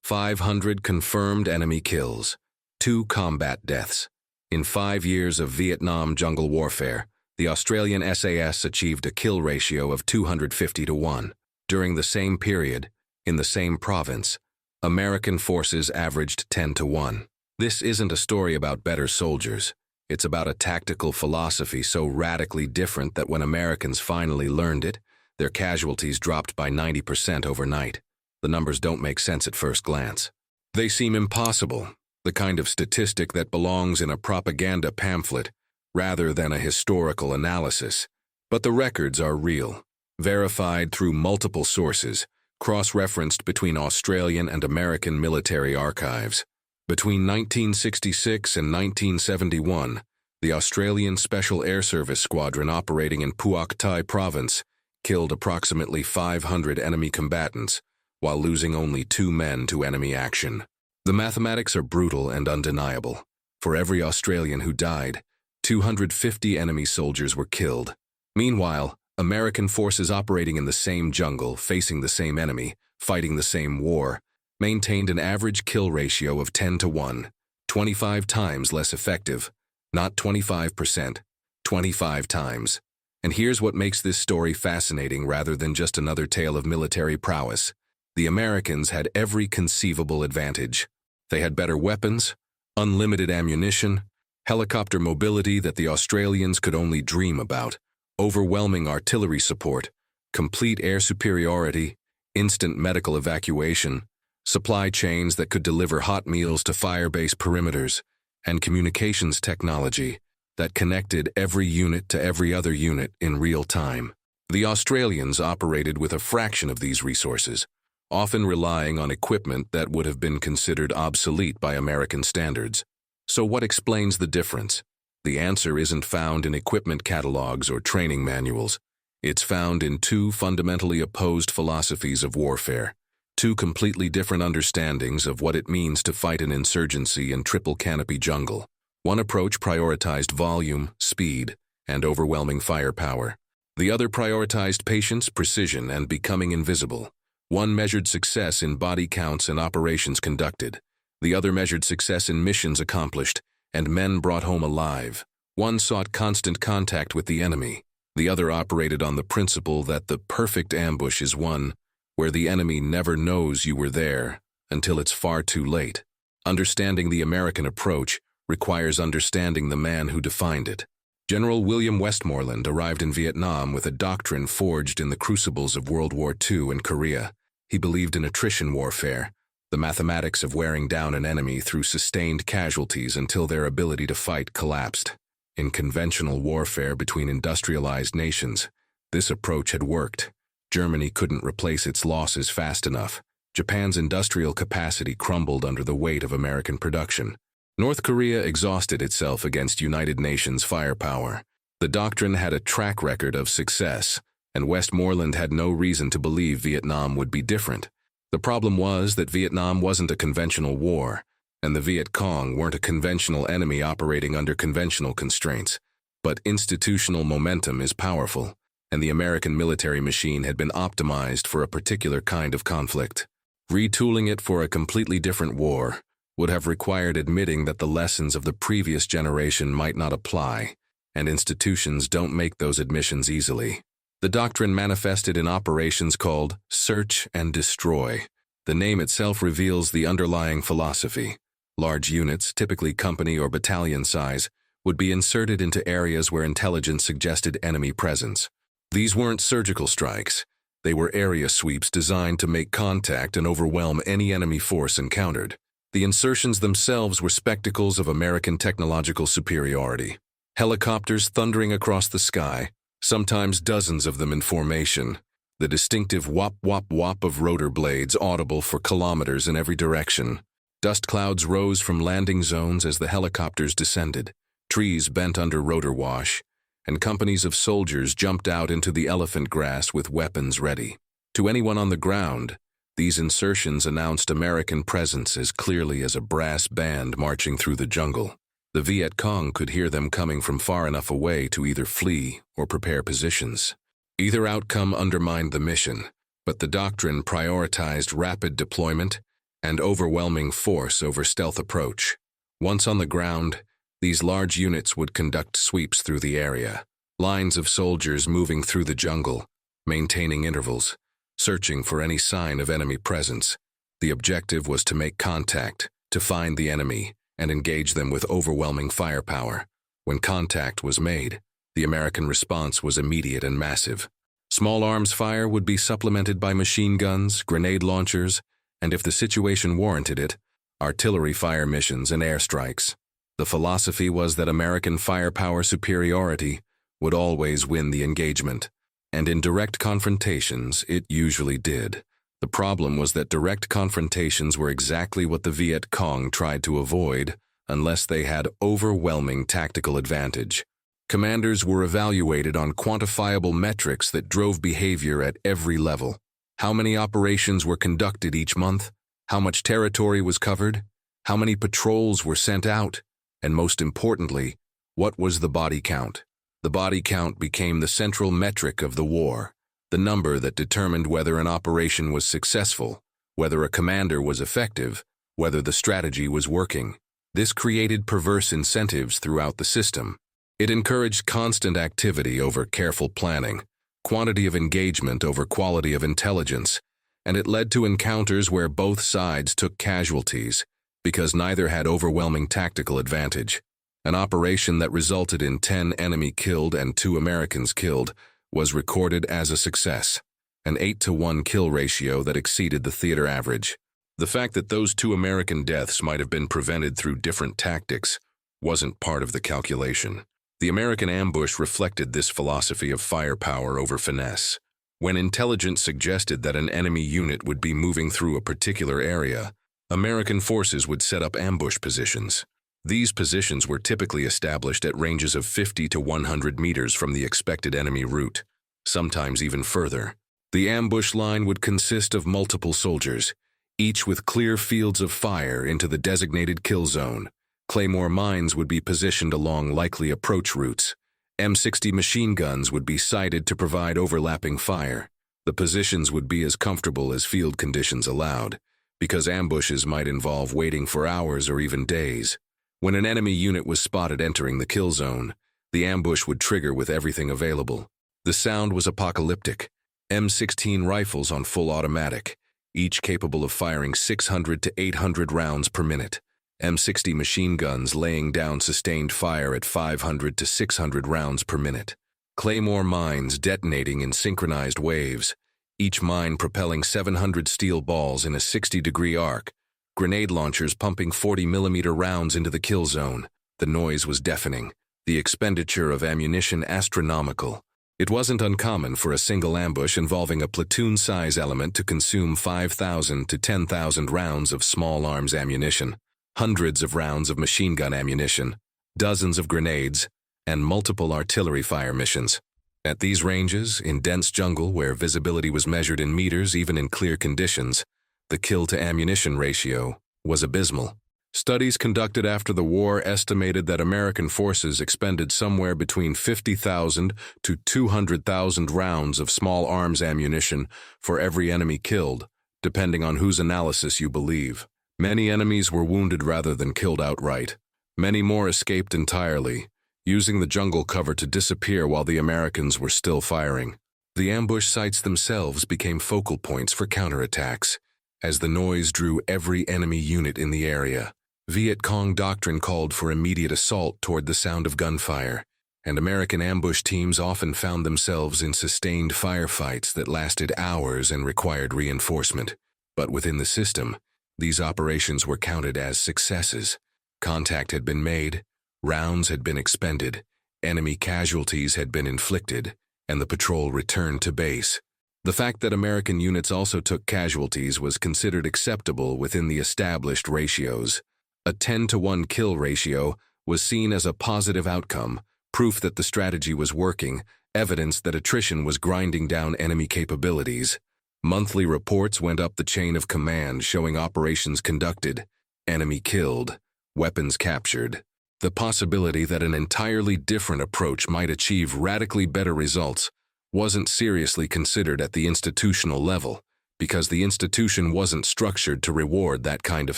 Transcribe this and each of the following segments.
500 confirmed enemy kills, 2 combat deaths. In 5 years of Vietnam jungle warfare, the Australian SAS achieved a kill ratio of 250 to 1. During the same period, in the same province, American forces averaged 10 to 1. This isn't a story about better soldiers. It's about a tactical philosophy so radically different that when Americans finally learned it, their casualties dropped by 90% overnight. The numbers don't make sense at first glance. They seem impossible, the kind of statistic that belongs in a propaganda pamphlet rather than a historical analysis. But the records are real, verified through multiple sources, cross-referenced between Australian and American military archives. Between 1966 and 1971, the Australian Special Air Service Squadron operating in Phuoc Thi Province killed approximately 500 enemy combatants, while losing only 2 men to enemy action. The mathematics are brutal and undeniable. For every Australian who died, 250 enemy soldiers were killed. Meanwhile, American forces operating in the same jungle, facing the same enemy, fighting the same war, maintained an average kill ratio of 10 to 1, 25 times less effective, not 25%, 25 times. And here's what makes this story fascinating rather than just another tale of military prowess. The Americans had every conceivable advantage. They had better weapons, unlimited ammunition, helicopter mobility that the Australians could only dream about, overwhelming artillery support, complete air superiority, instant medical evacuation, supply chains that could deliver hot meals to fire-base perimeters, and communications technology that connected every unit to every other unit in real time. The Australians operated with a fraction of these resources, often relying on equipment that would have been considered obsolete by American standards. So what explains the difference? The answer isn't found in equipment catalogs or training manuals. It's found in 2 fundamentally opposed philosophies of warfare, 2 completely different understandings of what it means to fight an insurgency in triple canopy jungle. One approach prioritized volume, speed, and overwhelming firepower. The other prioritized patience, precision, and becoming invisible. One measured success in body counts and operations conducted. The other measured success in missions accomplished and men brought home alive. One sought constant contact with the enemy. The other operated on the principle that the perfect ambush is one where the enemy never knows you were there until it's far too late. Understanding the American approach requires understanding the man who defined it. General William Westmoreland arrived in Vietnam with a doctrine forged in the crucibles of World War II and Korea. He believed in attrition warfare, the mathematics of wearing down an enemy through sustained casualties until their ability to fight collapsed. In conventional warfare between industrialized nations, this approach had worked. Germany couldn't replace its losses fast enough. Japan's industrial capacity crumbled under the weight of American production. North Korea exhausted itself against United Nations firepower. The doctrine had a track record of success, and Westmoreland had no reason to believe Vietnam would be different. The problem was that Vietnam wasn't a conventional war, and the Viet Cong weren't a conventional enemy operating under conventional constraints. But institutional momentum is powerful, and the American military machine had been optimized for a particular kind of conflict. Retooling it for a completely different war would have required admitting that the lessons of the previous generation might not apply, and institutions don't make those admissions easily. The doctrine manifested in operations called search and destroy. The name itself reveals the underlying philosophy. Large units, typically company or battalion size, would be inserted into areas where intelligence suggested enemy presence. These weren't surgical strikes. They were area sweeps designed to make contact and overwhelm any enemy force encountered. The insertions themselves were spectacles of American technological superiority. Helicopters thundering across the sky, sometimes dozens of them in formation. The distinctive whop-whop-whop of rotor blades audible for kilometers in every direction. Dust clouds rose from landing zones as the helicopters descended. Trees bent under rotor wash, and companies of soldiers jumped out into the elephant grass with weapons ready. To anyone on the ground, these insertions announced American presence as clearly as a brass band marching through the jungle. The Viet Cong could hear them coming from far enough away to either flee or prepare positions. Either outcome undermined the mission, but the doctrine prioritized rapid deployment and overwhelming force over stealth approach. Once on the ground, these large units would conduct sweeps through the area, lines of soldiers moving through the jungle, maintaining intervals, searching for any sign of enemy presence. The objective was to make contact, to find the enemy, and engage them with overwhelming firepower. When contact was made, the American response was immediate and massive. Small arms fire would be supplemented by machine guns, grenade launchers, and if the situation warranted it, artillery fire missions and airstrikes. The philosophy was that American firepower superiority would always win the engagement, and in direct confrontations it usually did. The problem was that direct confrontations were exactly what the Viet Cong tried to avoid unless they had overwhelming tactical advantage. Commanders were evaluated on quantifiable metrics that drove behavior at every level. How many operations were conducted each month? How much territory was covered? How many patrols were sent out? And most importantly, what was the body count? The body count became the central metric of the war, the number that determined whether an operation was successful, whether a commander was effective, whether the strategy was working. This created perverse incentives throughout the system. It encouraged constant activity over careful planning, quantity of engagement over quality of intelligence, and it led to encounters where both sides took casualties because neither had overwhelming tactical advantage. An operation that resulted in 10 enemy killed and 2 Americans killed was recorded as a success, an 8-to-1 kill ratio that exceeded the theater average. The fact that those 2 American deaths might have been prevented through different tactics wasn't part of the calculation. The American ambush reflected this philosophy of firepower over finesse. When intelligence suggested that an enemy unit would be moving through a particular area, American forces would set up ambush positions. These positions were typically established at ranges of 50 to 100 meters from the expected enemy route, sometimes even further. The ambush line would consist of multiple soldiers, each with clear fields of fire into the designated kill zone. Claymore mines would be positioned along likely approach routes. M60 machine guns would be sighted to provide overlapping fire. The positions would be as comfortable as field conditions allowed, because ambushes might involve waiting for hours or even days. When an enemy unit was spotted entering the kill zone, the ambush would trigger with everything available. The sound was apocalyptic. M16 rifles on full automatic, each capable of firing 600 to 800 rounds per minute. M60 machine guns laying down sustained fire at 500 to 600 rounds per minute. Claymore mines detonating in synchronized waves, each mine propelling 700 steel balls in a 60-degree arc. Grenade launchers pumping 40mm rounds into the kill zone. The noise was deafening, the expenditure of ammunition astronomical. It wasn't uncommon for a single ambush involving a platoon-size element to consume 5,000 to 10,000 rounds of small arms ammunition, hundreds of rounds of machine gun ammunition, dozens of grenades, and multiple artillery fire missions. At these ranges, in dense jungle where visibility was measured in meters even in clear conditions, the kill-to-ammunition ratio was abysmal. Studies conducted after the war estimated that American forces expended somewhere between 50,000 to 200,000 rounds of small arms ammunition for every enemy killed, depending on whose analysis you believe. Many enemies were wounded rather than killed outright. Many more escaped entirely, using the jungle cover to disappear while the Americans were still firing. The ambush sites themselves became focal points for counterattacks, as the noise drew every enemy unit in the area. Viet Cong doctrine called for immediate assault toward the sound of gunfire, and American ambush teams often found themselves in sustained firefights that lasted hours and required reinforcement. But within the system, these operations were counted as successes. Contact had been made, rounds had been expended, enemy casualties had been inflicted, and the patrol returned to base. The fact that American units also took casualties was considered acceptable within the established ratios. A 10-to-1 kill ratio was seen as a positive outcome, proof that the strategy was working, evidence that attrition was grinding down enemy capabilities. Monthly reports went up the chain of command showing operations conducted, enemy killed, weapons captured. The possibility that an entirely different approach might achieve radically better results wasn't seriously considered at the institutional level. because the institution wasn't structured to reward that kind of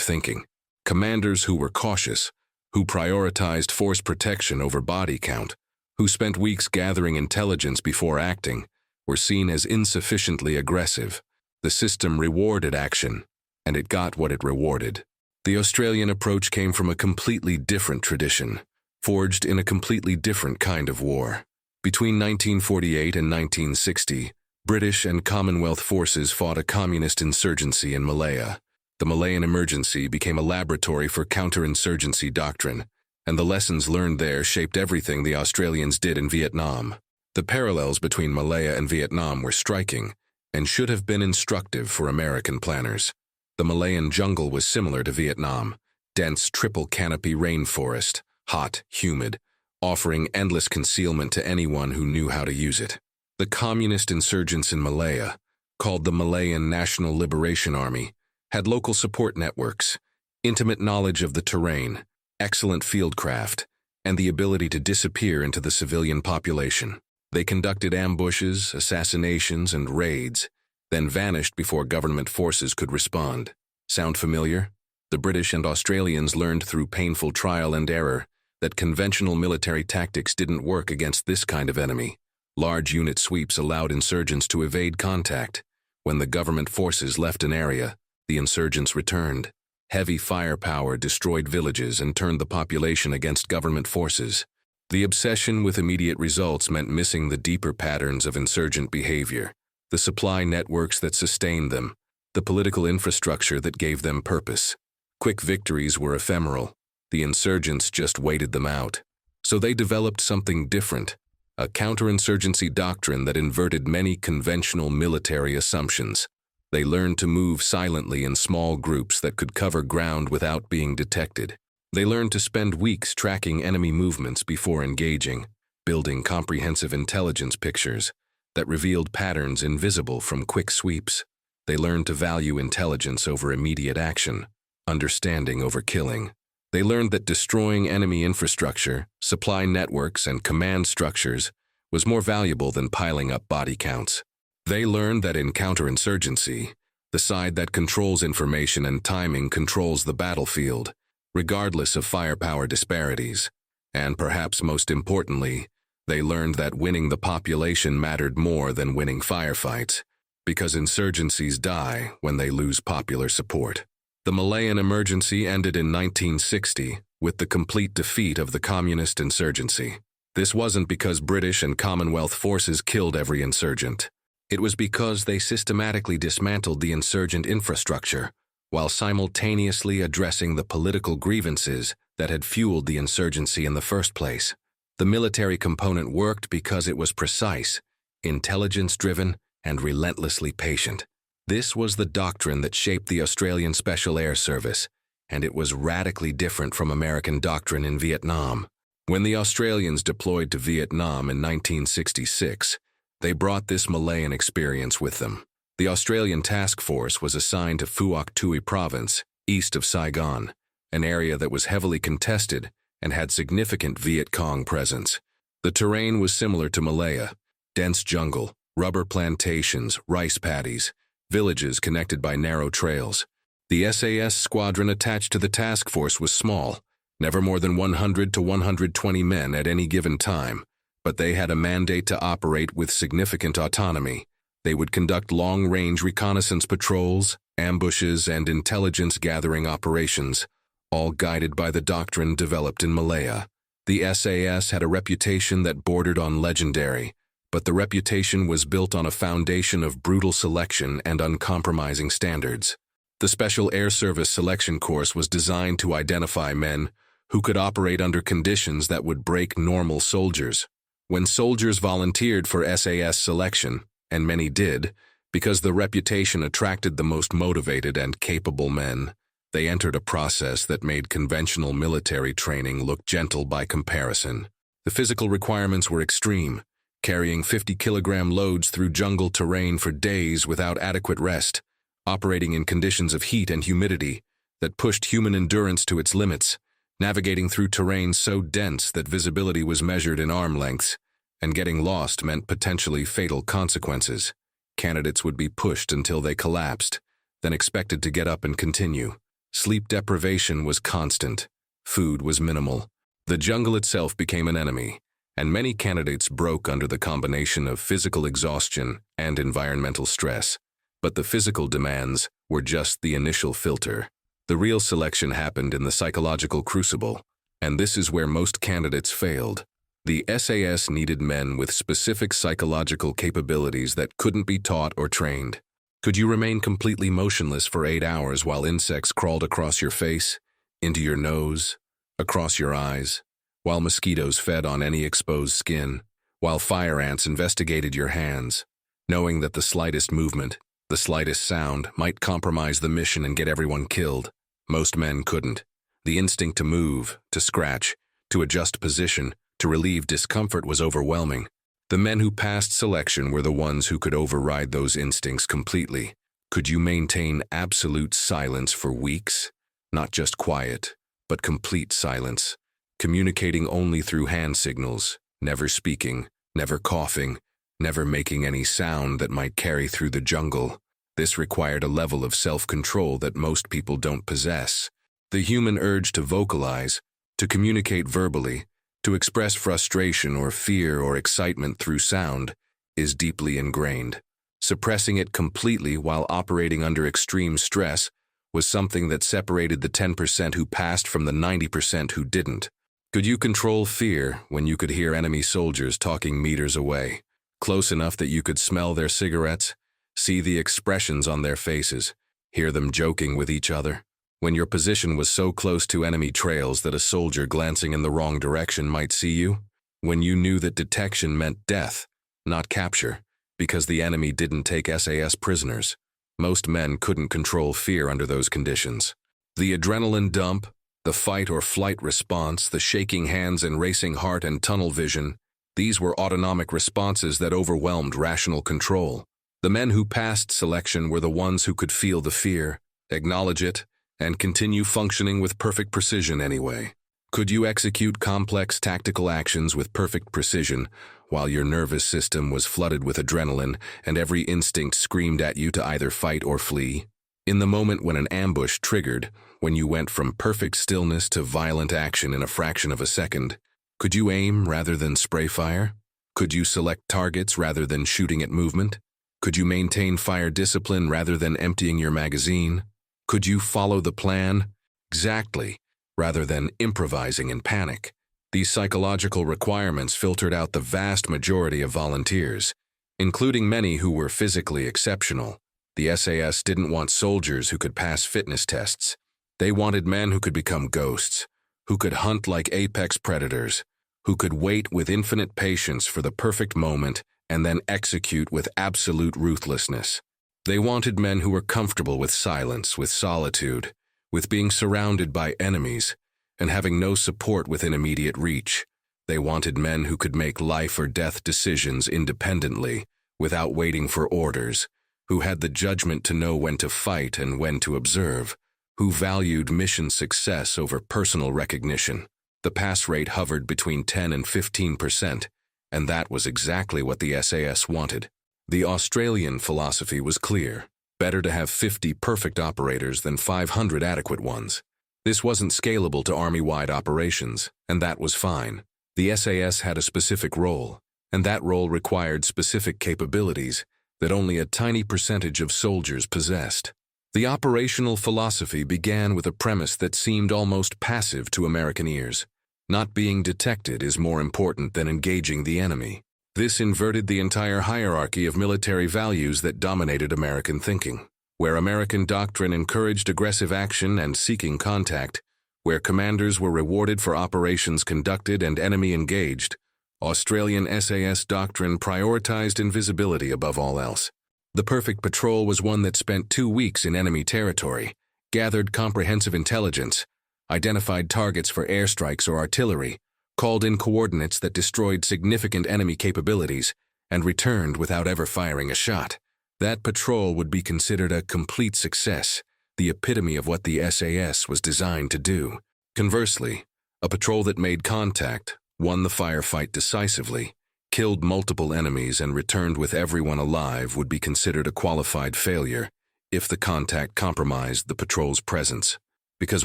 thinking. Commanders who were cautious, who prioritized force protection over body count, who spent weeks gathering intelligence before acting, were seen as insufficiently aggressive. The system rewarded action, and it got what it rewarded. The Australian approach came from a completely different tradition, forged in a completely different kind of war. Between 1948 and 1960, British and Commonwealth forces fought a communist insurgency in Malaya. The Malayan emergency became a laboratory for counterinsurgency doctrine, and the lessons learned there shaped everything the Australians did in Vietnam. The parallels between Malaya and Vietnam were striking, and should have been instructive for American planners. The Malayan jungle was similar to Vietnam, dense triple canopy rainforest, hot, humid, offering endless concealment to anyone who knew how to use it. The communist insurgents in Malaya, called the Malayan National Liberation Army, had local support networks, intimate knowledge of the terrain, excellent fieldcraft, and the ability to disappear into the civilian population. They conducted ambushes, assassinations, and raids, then vanished before government forces could respond. Sound familiar? The British and Australians learned through painful trial and error that conventional military tactics didn't work against this kind of enemy. Large unit sweeps allowed insurgents to evade contact. When the government forces left an area, the insurgents returned. Heavy firepower destroyed villages and turned the population against government forces. The obsession with immediate results meant missing the deeper patterns of insurgent behavior, the supply networks that sustained them, the political infrastructure that gave them purpose. Quick victories were ephemeral. The insurgents just waited them out. So they developed something different, a counterinsurgency doctrine that inverted many conventional military assumptions. They learned to move silently in small groups that could cover ground without being detected. They learned to spend weeks tracking enemy movements before engaging, building comprehensive intelligence pictures that revealed patterns invisible from quick sweeps. They learned to value intelligence over immediate action, understanding over killing. They learned that destroying enemy infrastructure, supply networks, and command structures was more valuable than piling up body counts. They learned that in counterinsurgency, the side that controls information and timing controls the battlefield, regardless of firepower disparities. And perhaps most importantly, they learned that winning the population mattered more than winning firefights, because insurgencies die when they lose popular support. The Malayan emergency ended in 1960 with the complete defeat of the communist insurgency. This wasn't because British and Commonwealth forces killed every insurgent. It was because they systematically dismantled the insurgent infrastructure while simultaneously addressing the political grievances that had fueled the insurgency in the first place. The military component worked because it was precise, intelligence-driven, and relentlessly patient. This was the doctrine that shaped the Australian Special Air Service, and it was radically different from American doctrine in Vietnam. When the Australians deployed to Vietnam in 1966, they brought this Malayan experience with them. The Australian task force was assigned to Phuoc Tuy Province, east of Saigon, an area that was heavily contested and had significant Viet Cong presence. The terrain was similar to Malaya: dense jungle, rubber plantations, rice paddies, villages connected by narrow trails. The SAS squadron attached to the task force was small, never more than 100 to 120 men at any given time, but they had a mandate to operate with significant autonomy. They would conduct long-range reconnaissance patrols, ambushes, and intelligence-gathering operations, all guided by the doctrine developed in Malaya. The SAS had a reputation that bordered on legendary, but the reputation was built on a foundation of brutal selection and uncompromising standards. The Special Air Service selection course was designed to identify men who could operate under conditions that would break normal soldiers. When soldiers volunteered for SAS selection, and many did, because the reputation attracted the most motivated and capable men, they entered a process that made conventional military training look gentle by comparison. The physical requirements were extreme, carrying 50-kilogram loads through jungle terrain for days without adequate rest, operating in conditions of heat and humidity that pushed human endurance to its limits, navigating through terrain so dense that visibility was measured in arm lengths, and getting lost meant potentially fatal consequences. Candidates would be pushed until they collapsed, then expected to get up and continue. Sleep deprivation was constant. Food was minimal. The jungle itself became an enemy, and many candidates broke under the combination of physical exhaustion and environmental stress. But the physical demands were just the initial filter. The real selection happened in the psychological crucible, and this is where most candidates failed. The SAS needed men with specific psychological capabilities that couldn't be taught or trained. Could you remain completely motionless for 8 hours while insects crawled across your face, into your nose, across your eyes, while mosquitoes fed on any exposed skin, while fire ants investigated your hands, knowing that the slightest movement, the slightest sound might compromise the mission and get everyone killed? Most men couldn't. The instinct to move, to scratch, to adjust position, to relieve discomfort was overwhelming. The men who passed selection were the ones who could override those instincts completely. Could you maintain absolute silence for weeks? Not just quiet, but complete silence, communicating only through hand signals, never speaking, never coughing, never making any sound that might carry through the jungle. This required a level of self-control that most people don't possess. The human urge to vocalize, to communicate verbally, to express frustration or fear or excitement through sound, is deeply ingrained. Suppressing it completely while operating under extreme stress was something that separated the 10% who passed from the 90% who didn't. Could you control fear when you could hear enemy soldiers talking meters away, close enough that you could smell their cigarettes, see the expressions on their faces, hear them joking with each other? When your position was so close to enemy trails that a soldier glancing in the wrong direction might see you? When you knew that detection meant death, not capture, because the enemy didn't take SAS prisoners? Most men couldn't control fear under those conditions. The adrenaline dump, the fight or flight response, the shaking hands and racing heart and tunnel vision, these were autonomic responses that overwhelmed rational control. The men who passed selection were the ones who could feel the fear, acknowledge it, and continue functioning with perfect precision anyway. Could you execute complex tactical actions with perfect precision while your nervous system was flooded with adrenaline and every instinct screamed at you to either fight or flee? In the moment when an ambush triggered, when you went from perfect stillness to violent action in a fraction of a second, could you aim rather than spray fire? Could you select targets rather than shooting at movement? Could you maintain fire discipline rather than emptying your magazine? Could you follow the plan exactly rather than improvising in panic? These psychological requirements filtered out the vast majority of volunteers, including many who were physically exceptional. The SAS didn't want soldiers who could pass fitness tests. They wanted men who could become ghosts, who could hunt like apex predators, who could wait with infinite patience for the perfect moment and then execute with absolute ruthlessness. They wanted men who were comfortable with silence, with solitude, with being surrounded by enemies, and having no support within immediate reach. They wanted men who could make life or death decisions independently, without waiting for orders, who had the judgment to know when to fight and when to observe, who valued mission success over personal recognition. The pass rate hovered between 10 and 15%, and that was exactly what the SAS wanted. The Australian philosophy was clear: better to have 50 perfect operators than 500 adequate ones. This wasn't scalable to army-wide operations, and that was fine. The SAS had a specific role, and that role required specific capabilities that only a tiny percentage of soldiers possessed. The operational philosophy began with a premise that seemed almost passive to American ears. Not being detected is more important than engaging the enemy. This inverted the entire hierarchy of military values that dominated American thinking. Where American doctrine encouraged aggressive action and seeking contact, where commanders were rewarded for operations conducted and enemy engaged, Australian SAS doctrine prioritized invisibility above all else. The perfect patrol was one that spent 2 weeks in enemy territory, gathered comprehensive intelligence, identified targets for airstrikes or artillery, called in coordinates that destroyed significant enemy capabilities, and returned without ever firing a shot. That patrol would be considered a complete success, the epitome of what the SAS was designed to do. Conversely, a patrol that made contact, won the firefight decisively, killed multiple enemies and returned with everyone alive would be considered a qualified failure if the contact compromised the patrol's presence. Because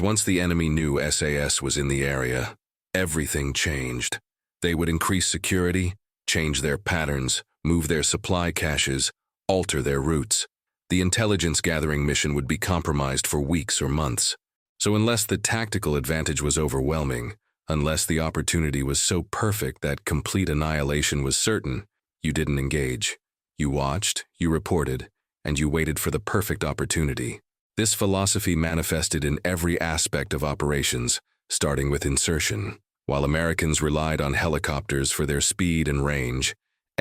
once the enemy knew SAS was in the area, everything changed. They would increase security, change their patterns, move their supply caches, alter their routes. The intelligence gathering mission would be compromised for weeks or months. So unless the tactical advantage was overwhelming, unless the opportunity was so perfect that complete annihilation was certain, you didn't engage. You watched, you reported, and you waited for the perfect opportunity. This philosophy manifested in every aspect of operations, starting with insertion. While Americans relied on helicopters for their speed and range,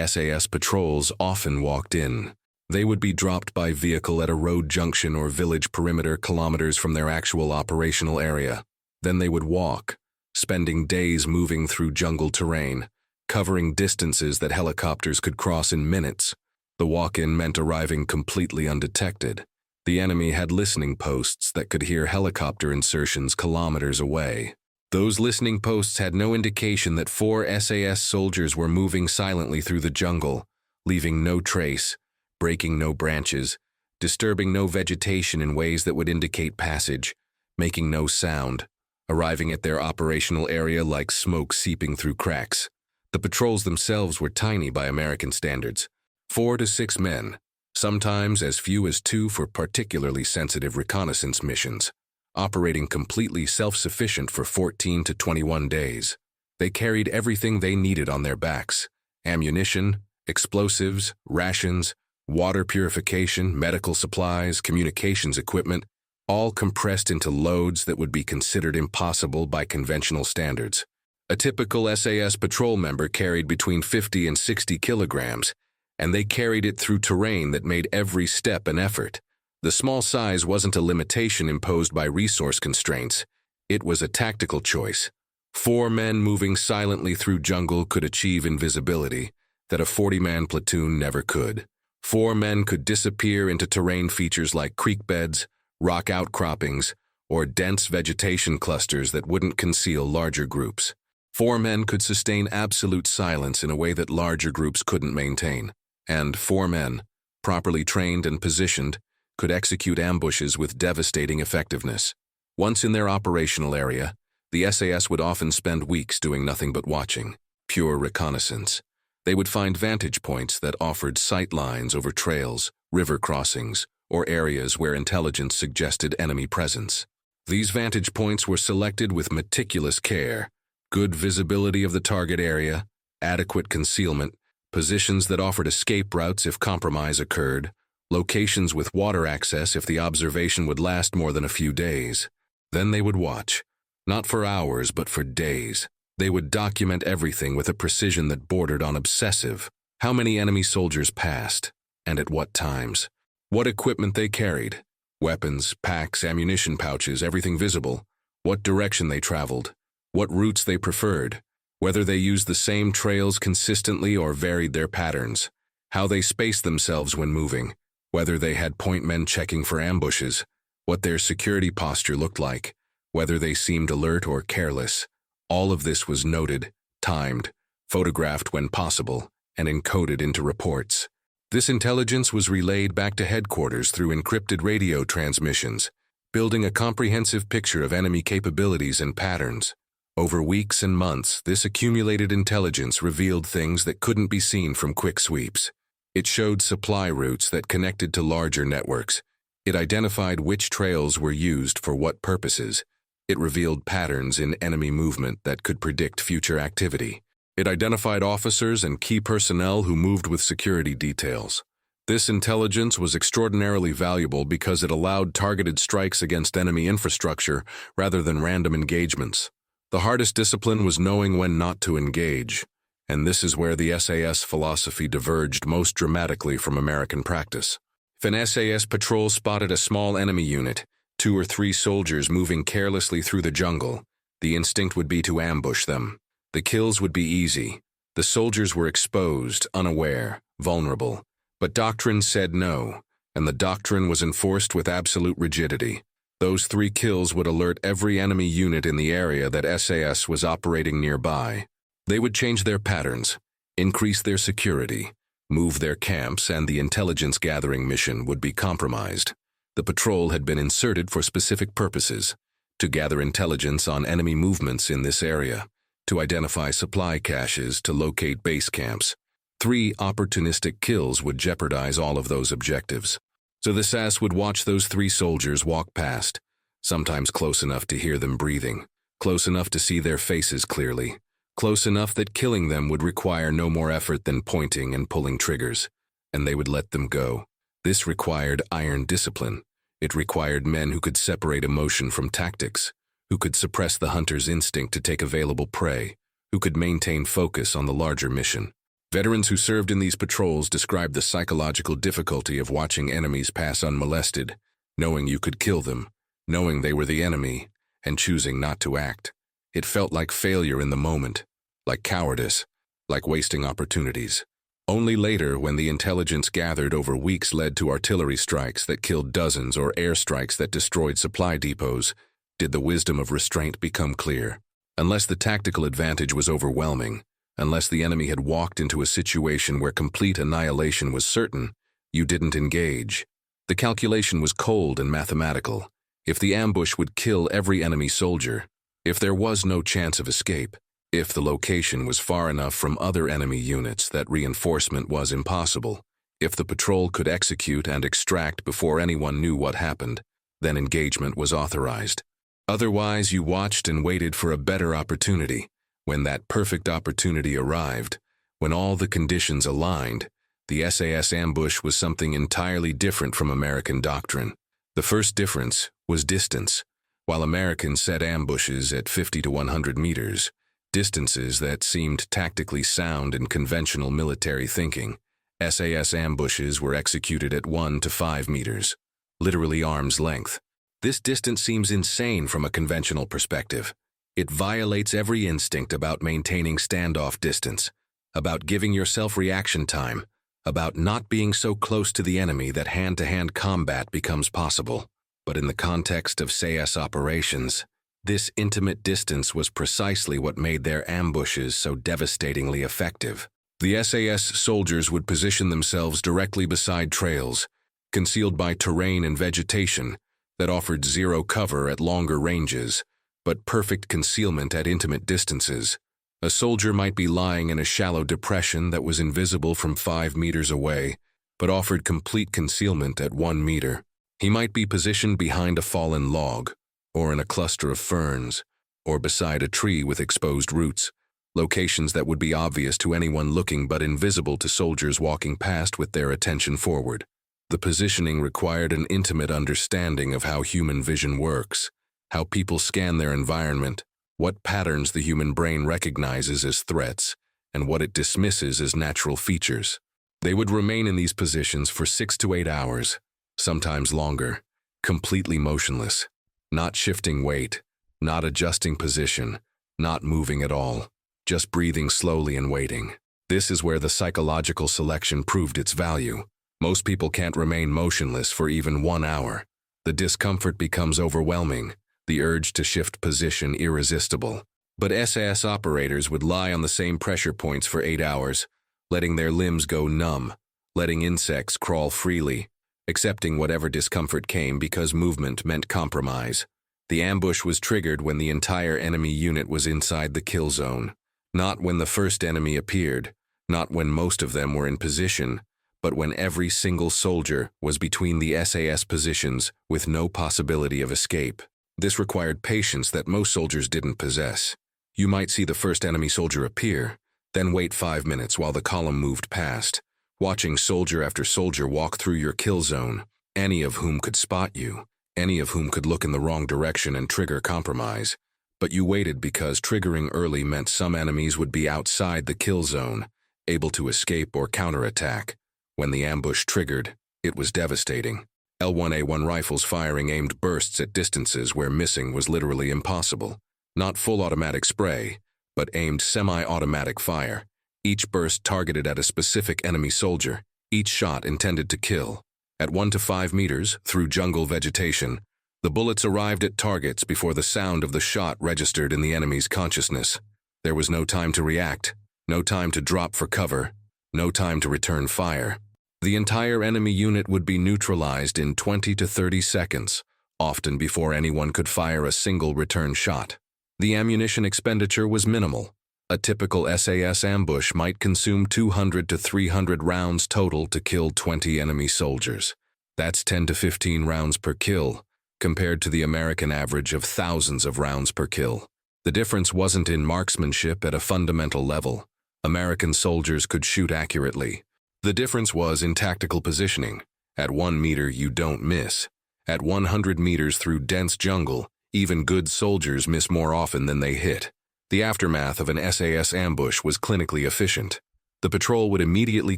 SAS patrols often walked in. They would be dropped by vehicle at a road junction or village perimeter kilometers from their actual operational area. Then they would walk, spending days moving through jungle terrain, covering distances that helicopters could cross in minutes. The walk-in meant arriving completely undetected. The enemy had listening posts that could hear helicopter insertions kilometers away. Those listening posts had no indication that 4 SAS soldiers were moving silently through the jungle, leaving no trace, breaking no branches, disturbing no vegetation in ways that would indicate passage, making no sound, arriving at their operational area like smoke seeping through cracks. The patrols themselves were tiny by American standards, 4 to 6 men, sometimes as few as 2 for particularly sensitive reconnaissance missions, operating completely self-sufficient for 14 to 21 days. They carried everything they needed on their backs: ammunition, explosives, rations, water purification, medical supplies, communications equipment, all compressed into loads that would be considered impossible by conventional standards. A typical SAS patrol member carried between 50 and 60 kilograms, and they carried it through terrain that made every step an effort. The small size wasn't a limitation imposed by resource constraints. It was a tactical choice. 4 men moving silently through jungle could achieve invisibility that a 40-man platoon never could. 4 men could disappear into terrain features like creek beds, rock outcroppings, or dense vegetation clusters that wouldn't conceal larger groups. 4 men could sustain absolute silence in a way that larger groups couldn't maintain. And 4 men, properly trained and positioned, could execute ambushes with devastating effectiveness. Once in their operational area, the SAS would often spend weeks doing nothing but watching, pure reconnaissance. They would find vantage points that offered sight lines over trails, river crossings, or areas where intelligence suggested enemy presence. These vantage points were selected with meticulous care: good visibility of the target area, adequate concealment, positions that offered escape routes if compromise occurred, locations with water access if the observation would last more than a few days. Then they would watch, not for hours but for days. They would document everything with a precision that bordered on obsessive. How many enemy soldiers passed, and at what times. What equipment they carried. Weapons, packs, ammunition pouches, everything visible. What direction they traveled. What routes they preferred. Whether they used the same trails consistently or varied their patterns. How they spaced themselves when moving. Whether they had point men checking for ambushes. What their security posture looked like. Whether they seemed alert or careless. All of this was noted, timed, photographed when possible, and encoded into reports. This intelligence was relayed back to headquarters through encrypted radio transmissions, building a comprehensive picture of enemy capabilities and patterns. Over weeks and months, this accumulated intelligence revealed things that couldn't be seen from quick sweeps. It showed supply routes that connected to larger networks. It identified which trails were used for what purposes. It revealed patterns in enemy movement that could predict future activity. It identified officers and key personnel who moved with security details. This intelligence was extraordinarily valuable because it allowed targeted strikes against enemy infrastructure rather than random engagements. The hardest discipline was knowing when not to engage, and this is where the SAS philosophy diverged most dramatically from American practice. If an SAS patrol spotted a small enemy unit, 2 or 3 soldiers moving carelessly through the jungle, the instinct would be to ambush them. The kills would be easy. The soldiers were exposed, unaware, vulnerable. But doctrine said no, and the doctrine was enforced with absolute rigidity. Those 3 kills would alert every enemy unit in the area that SAS was operating nearby. They would change their patterns, increase their security, move their camps, and the intelligence-gathering mission would be compromised. The patrol had been inserted for specific purposes: to gather intelligence on enemy movements in this area, to identify supply caches, to locate base camps. 3 opportunistic kills would jeopardize all of those objectives. So the SAS would watch those 3 soldiers walk past, sometimes close enough to hear them breathing, close enough to see their faces clearly, close enough that killing them would require no more effort than pointing and pulling triggers, and they would let them go. This required iron discipline. It required men who could separate emotion from tactics, who could suppress the hunter's instinct to take available prey, who could maintain focus on the larger mission. Veterans who served in these patrols described the psychological difficulty of watching enemies pass unmolested, knowing you could kill them, knowing they were the enemy, and choosing not to act. It felt like failure in the moment, like cowardice, like wasting opportunities. Only later, when the intelligence gathered over weeks led to artillery strikes that killed dozens or airstrikes that destroyed supply depots, did the wisdom of restraint become clear. Unless the tactical advantage was overwhelming, unless the enemy had walked into a situation where complete annihilation was certain, you didn't engage. The calculation was cold and mathematical. If the ambush would kill every enemy soldier, if there was no chance of escape, if the location was far enough from other enemy units that reinforcement was impossible, if the patrol could execute and extract before anyone knew what happened, then engagement was authorized. Otherwise, you watched and waited for a better opportunity. When that perfect opportunity arrived, when all the conditions aligned, the SAS ambush was something entirely different from American doctrine. The first difference was distance. While Americans set ambushes at 50 to 100 meters, distances that seemed tactically sound in conventional military thinking, SAS ambushes were executed at 1 to 5 meters, literally arm's length. This distance seems insane from a conventional perspective. It violates every instinct about maintaining standoff distance, about giving yourself reaction time, about not being so close to the enemy that hand-to-hand combat becomes possible. But in the context of SAS operations, this intimate distance was precisely what made their ambushes so devastatingly effective. The SAS soldiers would position themselves directly beside trails, concealed by terrain and vegetation that offered zero cover at longer ranges, but perfect concealment at intimate distances. A soldier might be lying in a shallow depression that was invisible from 5 meters away, but offered complete concealment at 1 meter. He might be positioned behind a fallen log, or in a cluster of ferns, or beside a tree with exposed roots, locations that would be obvious to anyone looking but invisible to soldiers walking past with their attention forward. The positioning required an intimate understanding of how human vision works, how people scan their environment, what patterns the human brain recognizes as threats, and what it dismisses as natural features. They would remain in these positions for 6 to 8 hours, sometimes longer, completely motionless, not shifting weight, not adjusting position, not moving at all, just breathing slowly and waiting. This is where the psychological selection proved its value. Most people can't remain motionless for even 1 hour. The discomfort becomes overwhelming, the urge to shift position irresistible. But SAS operators would lie on the same pressure points for 8 hours, letting their limbs go numb, letting insects crawl freely, accepting whatever discomfort came because movement meant compromise. The ambush was triggered when the entire enemy unit was inside the kill zone, not when the first enemy appeared, not when most of them were in position, but when every single soldier was between the SAS positions with no possibility of escape. This required patience that most soldiers didn't possess. You might see the first enemy soldier appear, then wait 5 minutes while the column moved past, watching soldier after soldier walk through your kill zone, any of whom could spot you, any of whom could look in the wrong direction and trigger compromise. But you waited because triggering early meant some enemies would be outside the kill zone, able to escape or counterattack. When the ambush triggered, it was devastating. L1A1 rifles firing aimed bursts at distances where missing was literally impossible. Not full automatic spray, but aimed semi-automatic fire. Each burst targeted at a specific enemy soldier, each shot intended to kill. At 1 to 5 meters, through jungle vegetation, the bullets arrived at targets before the sound of the shot registered in the enemy's consciousness. There was no time to react. no time to drop for cover, no time to return fire. The entire enemy unit would be neutralized in 20 to 30 seconds, often before anyone could fire a single return shot. The ammunition expenditure was minimal. A typical SAS ambush might consume 200 to 300 rounds total to kill 20 enemy soldiers. That's 10 to 15 rounds per kill, compared to the American average of thousands of rounds per kill. The difference wasn't in marksmanship at a fundamental level. American soldiers could shoot accurately. The difference was in tactical positioning. At 1 meter, you don't miss. At 100 meters through dense jungle, even good soldiers miss more often than they hit. The aftermath of an SAS ambush was clinically efficient. The patrol would immediately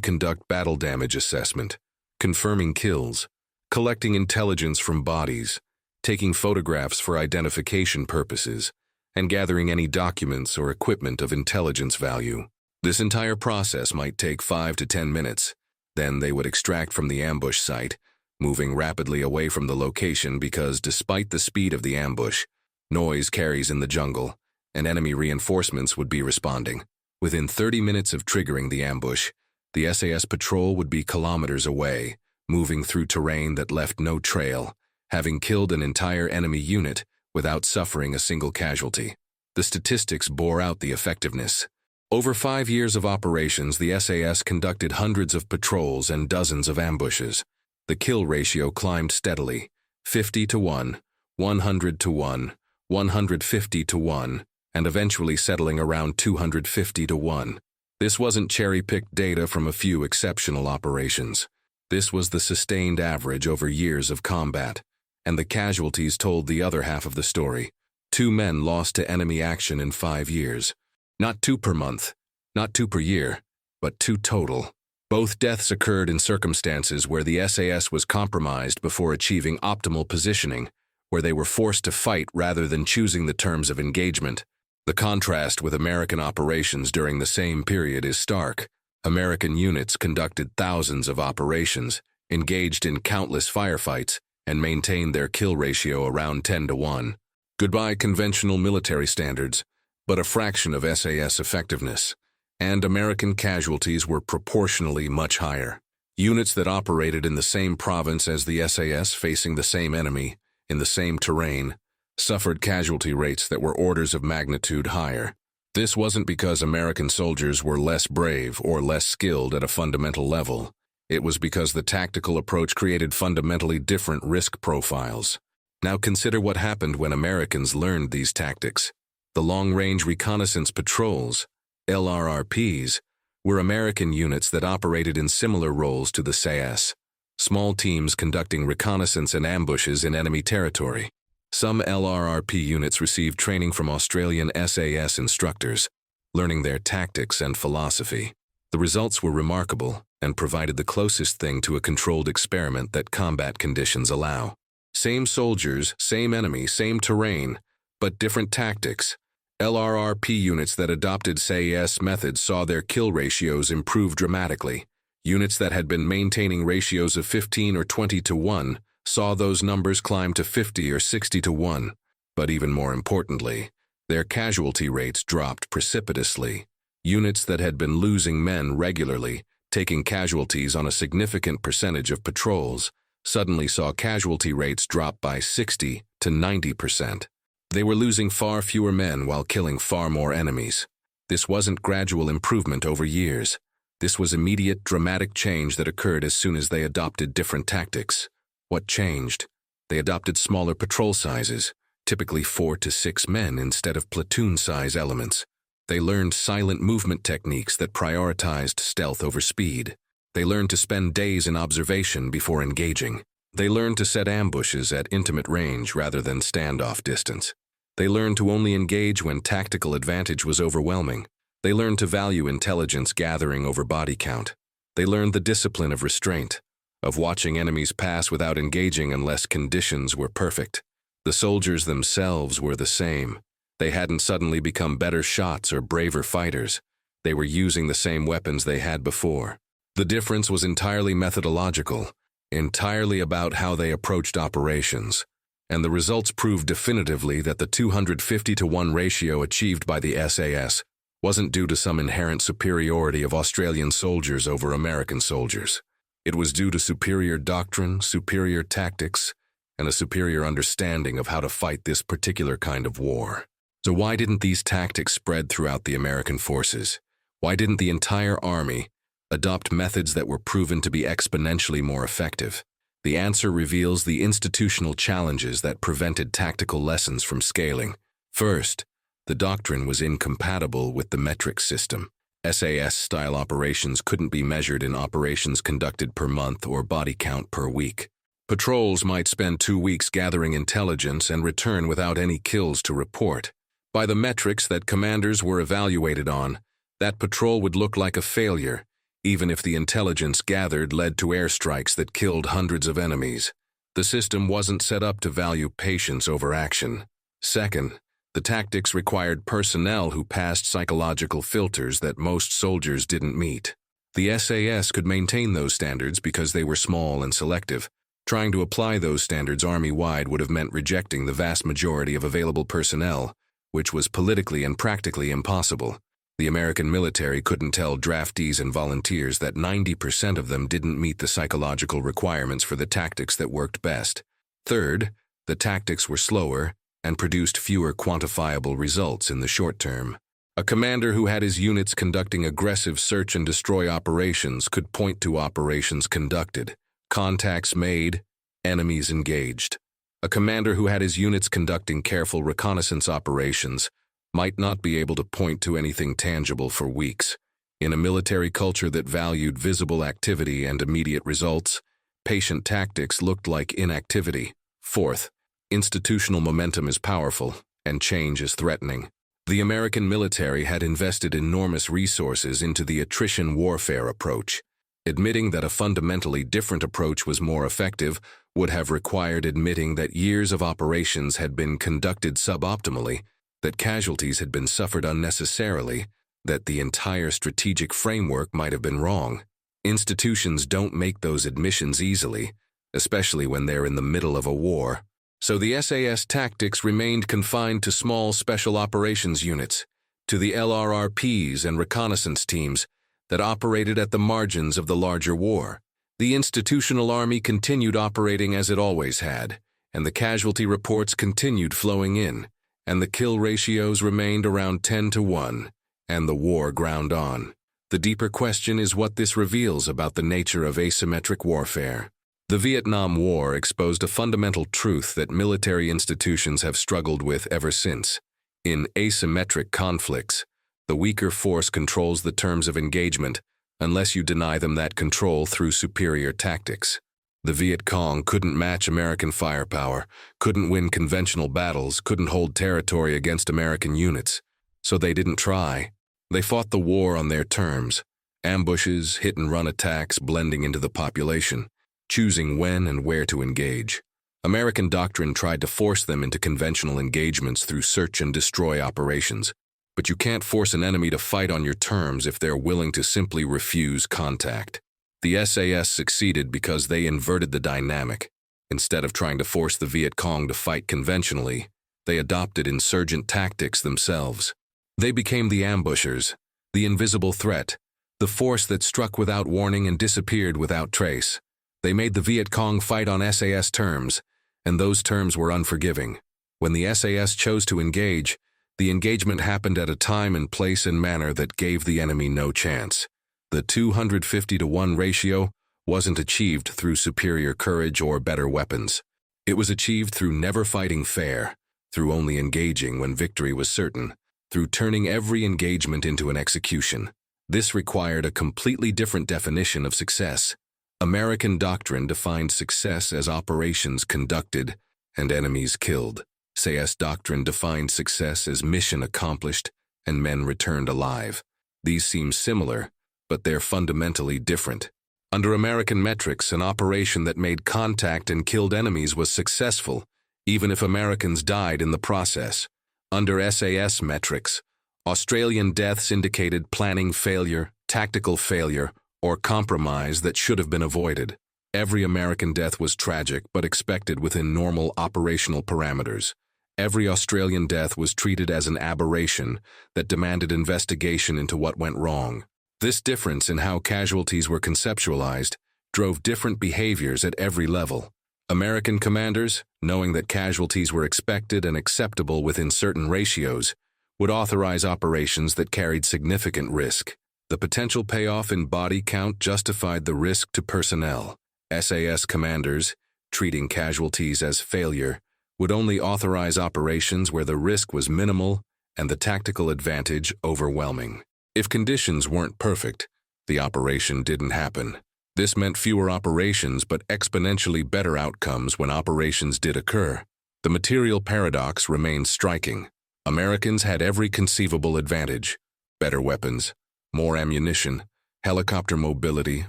conduct battle damage assessment, confirming kills, collecting intelligence from bodies, taking photographs for identification purposes, and gathering any documents or equipment of intelligence value. This entire process might take 5 to 10 minutes. Then they would extract from the ambush site, moving rapidly away from the location because despite the speed of the ambush, noise carries in the jungle, and enemy reinforcements would be responding. Within 30 minutes of triggering the ambush, the SAS patrol would be kilometers away, moving through terrain that left no trail, having killed an entire enemy unit without suffering a single casualty. The statistics bore out the effectiveness. Over 5 years of operations, the SAS conducted hundreds of patrols and dozens of ambushes. The kill ratio climbed steadily, 50 to 1, 100 to 1, 150 to 1, and eventually settling around 250 to 1. This wasn't cherry-picked data from a few exceptional operations. This was the sustained average over years of combat, and the casualties told the other half of the story. 2 men lost to enemy action in 5 years. Not 2 per month, not 2 per year, but 2 total. Both deaths occurred in circumstances where the SAS was compromised before achieving optimal positioning, where they were forced to fight rather than choosing the terms of engagement. The contrast with American operations during the same period is stark. American units conducted thousands of operations, engaged in countless firefights, and maintained their kill ratio around 10 to 1. Goodbye conventional military standards, but a fraction of SAS effectiveness, and American casualties were proportionally much higher. Units that operated in the same province as the SAS, facing the same enemy, in the same terrain, suffered casualty rates that were orders of magnitude higher. This wasn't because American soldiers were less brave or less skilled at a fundamental level. It was because the tactical approach created fundamentally different risk profiles. Now consider what happened when Americans learned these tactics. The long-range reconnaissance patrols, LRRPs, were American units that operated in similar roles to the SAS. Small teams conducting reconnaissance and ambushes in enemy territory. Some LRRP units received training from Australian SAS instructors, learning their tactics and philosophy. The results were remarkable and provided the closest thing to a controlled experiment that combat conditions allow. Same soldiers, same enemy, same terrain, but different tactics. LRRP units that adopted SAS methods saw their kill ratios improve dramatically. Units that had been maintaining ratios of 15 or 20 to 1 saw those numbers climb to 50 or 60 to 1. But even more importantly, their casualty rates dropped precipitously. Units that had been losing men regularly, taking casualties on a significant percentage of patrols, suddenly saw casualty rates drop by 60 to 90%. They were losing far fewer men while killing far more enemies. This wasn't gradual improvement over years. This was immediate, dramatic change that occurred as soon as they adopted different tactics. What changed? They adopted smaller patrol sizes, typically 4 to 6 men instead of platoon-size elements. They learned silent movement techniques that prioritized stealth over speed. They learned to spend days in observation before engaging. They learned to set ambushes at intimate range rather than standoff distance. They learned to only engage when tactical advantage was overwhelming. They learned to value intelligence gathering over body count. They learned the discipline of restraint, of watching enemies pass without engaging unless conditions were perfect. The soldiers themselves were the same. They hadn't suddenly become better shots or braver fighters. They were using the same weapons they had before. The difference was entirely methodological, entirely about how they approached operations. And the results proved definitively that the 250 to 1 ratio achieved by the SAS wasn't due to some inherent superiority of Australian soldiers over American soldiers. It was due to superior doctrine, superior tactics, and a superior understanding of how to fight this particular kind of war. So why didn't these tactics spread throughout the American forces? Why didn't the entire army adopt methods that were proven to be exponentially more effective? The answer reveals the institutional challenges that prevented tactical lessons from scaling. First, the doctrine was incompatible with the metric system. SAS-style operations couldn't be measured in operations conducted per month or body count per week. Patrols might spend 2 weeks gathering intelligence and return without any kills to report. By the metrics that commanders were evaluated on, that patrol would look like a failure, even if the intelligence gathered led to airstrikes that killed hundreds of enemies. The system wasn't set up to value patience over action. Second, the tactics required personnel who passed psychological filters that most soldiers didn't meet. The SAS could maintain those standards because they were small and selective. Trying to apply those standards army-wide would have meant rejecting the vast majority of available personnel, which was politically and practically impossible. The American military couldn't tell draftees and volunteers that 90% of them didn't meet the psychological requirements for the tactics that worked best. Third, the tactics were slower and produced fewer quantifiable results in the short term. A commander who had his units conducting aggressive search and destroy operations could point to operations conducted, contacts made, enemies engaged. A commander who had his units conducting careful reconnaissance operations might not be able to point to anything tangible for weeks. In a military culture that valued visible activity and immediate results, patient tactics looked like inactivity. Fourth, institutional momentum is powerful, and change is threatening. The American military had invested enormous resources into the attrition warfare approach. Admitting that a fundamentally different approach was more effective would have required admitting that years of operations had been conducted suboptimally, that casualties had been suffered unnecessarily, that the entire strategic framework might have been wrong. Institutions don't make those admissions easily, especially when they're in the middle of a war. So the SAS tactics remained confined to small special operations units, to the LRRPs and reconnaissance teams that operated at the margins of the larger war. The institutional army continued operating as it always had, and the casualty reports continued flowing in, and the kill ratios remained around 10-1, and the war ground on. The deeper question is what this reveals about the nature of asymmetric warfare. The Vietnam War exposed a fundamental truth that military institutions have struggled with ever since. In asymmetric conflicts, the weaker force controls the terms of engagement unless you deny them that control through superior tactics. The Viet Cong couldn't match American firepower, couldn't win conventional battles, couldn't hold territory against American units. So they didn't try. They fought the war on their terms. Ambushes, hit-and-run attacks blending into the population, choosing when and where to engage. American doctrine tried to force them into conventional engagements through search and destroy operations. But you can't force an enemy to fight on your terms if they're willing to simply refuse contact. The SAS succeeded because they inverted the dynamic. Instead of trying to force the Viet Cong to fight conventionally, they adopted insurgent tactics themselves. They became the ambushers, the invisible threat, the force that struck without warning and disappeared without trace. They made the Viet Cong fight on SAS terms, and those terms were unforgiving. When the SAS chose to engage, the engagement happened at a time and place and manner that gave the enemy no chance. The 250-1 ratio wasn't achieved through superior courage or better weapons. It was achieved through never fighting fair, through only engaging when victory was certain, through turning every engagement into an execution. This required a completely different definition of success. American doctrine defined success as operations conducted and enemies killed. SAS doctrine defined success as mission accomplished and men returned alive. These seem similar, but they're fundamentally different. Under American metrics, an operation that made contact and killed enemies was successful, even if Americans died in the process. Under SAS metrics, Australian deaths indicated planning failure, tactical failure, or compromise that should have been avoided. Every American death was tragic but expected within normal operational parameters. Every Australian death was treated as an aberration that demanded investigation into what went wrong. This difference in how casualties were conceptualized drove different behaviors at every level. American commanders, knowing that casualties were expected and acceptable within certain ratios, would authorize operations that carried significant risk. The potential payoff in body count justified the risk to personnel. SAS commanders, treating casualties as failure, would only authorize operations where the risk was minimal and the tactical advantage overwhelming. If conditions weren't perfect, the operation didn't happen. This meant fewer operations but exponentially better outcomes when operations did occur. The material paradox remains striking. Americans had every conceivable advantage: better weapons, more ammunition, helicopter mobility,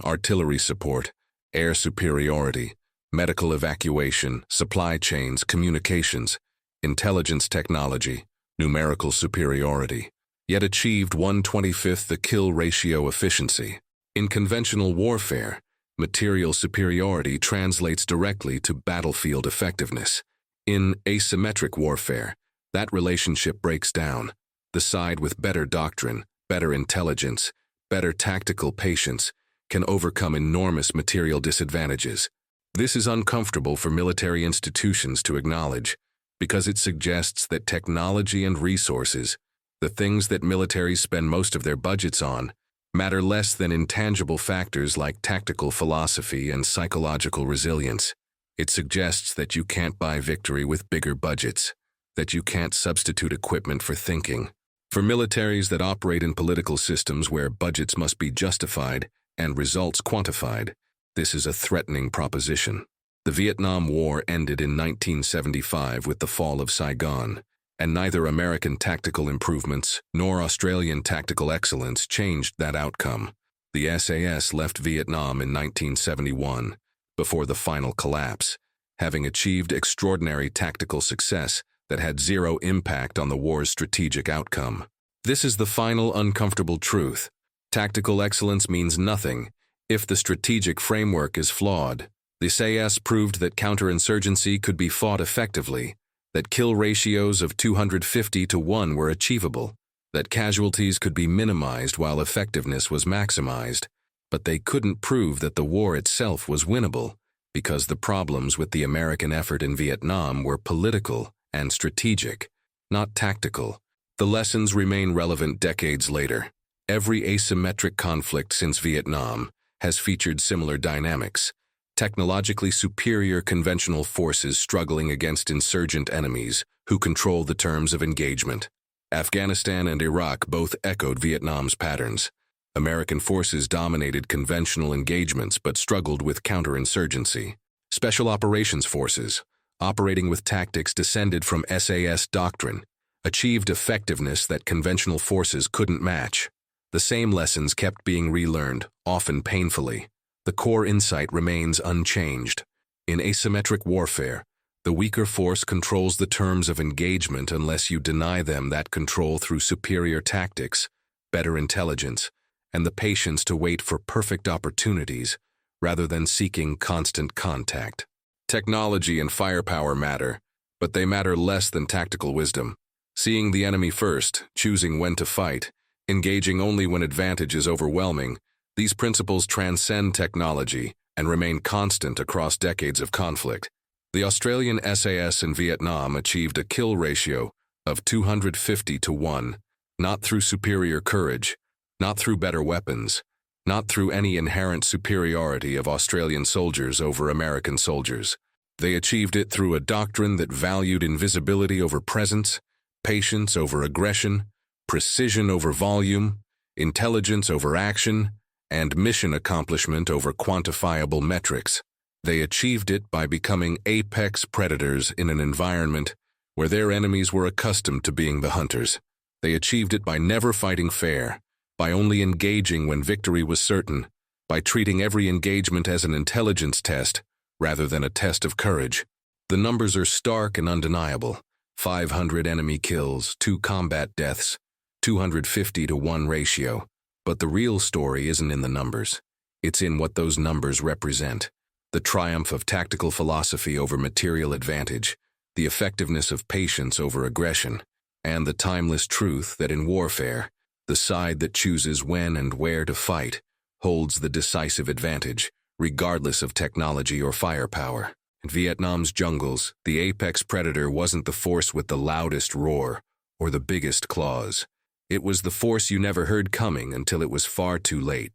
artillery support, air superiority, medical evacuation, supply chains, communications, intelligence technology, numerical superiority, yet achieved 1/25 the kill ratio efficiency. In conventional warfare, material superiority translates directly to battlefield effectiveness. In asymmetric warfare, that relationship breaks down. The side with better doctrine, better intelligence, better tactical patience can overcome enormous material disadvantages. This is uncomfortable for military institutions to acknowledge because it suggests that technology and resources, the things that militaries spend most of their budgets on, matter less than intangible factors like tactical philosophy and psychological resilience. It suggests that you can't buy victory with bigger budgets, that you can't substitute equipment for thinking. For militaries that operate in political systems where budgets must be justified and results quantified, this is a threatening proposition. The Vietnam War ended in 1975 with the fall of Saigon, and neither American tactical improvements nor Australian tactical excellence changed that outcome. The SAS left Vietnam in 1971, before the final collapse, having achieved extraordinary tactical success that had zero impact on the war's strategic outcome. This is the final uncomfortable truth. Tactical excellence means nothing if the strategic framework is flawed. The SAS proved that counterinsurgency could be fought effectively, that kill ratios of 250 to 1 were achievable, that casualties could be minimized while effectiveness was maximized, but they couldn't prove that the war itself was winnable, because the problems with the American effort in Vietnam were political and strategic, not tactical. The lessons remain relevant decades later. Every asymmetric conflict since Vietnam has featured similar dynamics: technologically superior conventional forces struggling against insurgent enemies who control the terms of engagement. Afghanistan and Iraq both echoed Vietnam's patterns. American forces dominated conventional engagements but struggled with counterinsurgency. Special Operations Forces, operating with tactics descended from SAS doctrine, achieved effectiveness that conventional forces couldn't match. The same lessons kept being relearned, often painfully. The core insight remains unchanged. In asymmetric warfare, the weaker force controls the terms of engagement unless you deny them that control through superior tactics, better intelligence, and the patience to wait for perfect opportunities rather than seeking constant contact. Technology and firepower matter, but they matter less than tactical wisdom. Seeing the enemy first, choosing when to fight, engaging only when advantage is overwhelming, these principles transcend technology and remain constant across decades of conflict. The Australian SAS in Vietnam achieved a kill ratio of 250 to 1, not through superior courage, not through better weapons, not through any inherent superiority of Australian soldiers over American soldiers. They achieved it through a doctrine that valued invisibility over presence, patience over aggression, precision over volume, intelligence over action, and mission accomplishment over quantifiable metrics. They achieved it by becoming apex predators in an environment where their enemies were accustomed to being the hunters. They achieved it by never fighting fair, by only engaging when victory was certain, by treating every engagement as an intelligence test rather than a test of courage. The numbers are stark and undeniable: 500 enemy kills, 2 combat deaths, 250 to 1 ratio. But the real story isn't in the numbers. It's in what those numbers represent: the triumph of tactical philosophy over material advantage, the effectiveness of patience over aggression, and the timeless truth that in warfare, the side that chooses when and where to fight holds the decisive advantage, regardless of technology or firepower. In Vietnam's jungles, the apex predator wasn't the force with the loudest roar or the biggest claws. It was the force you never heard coming until it was far too late.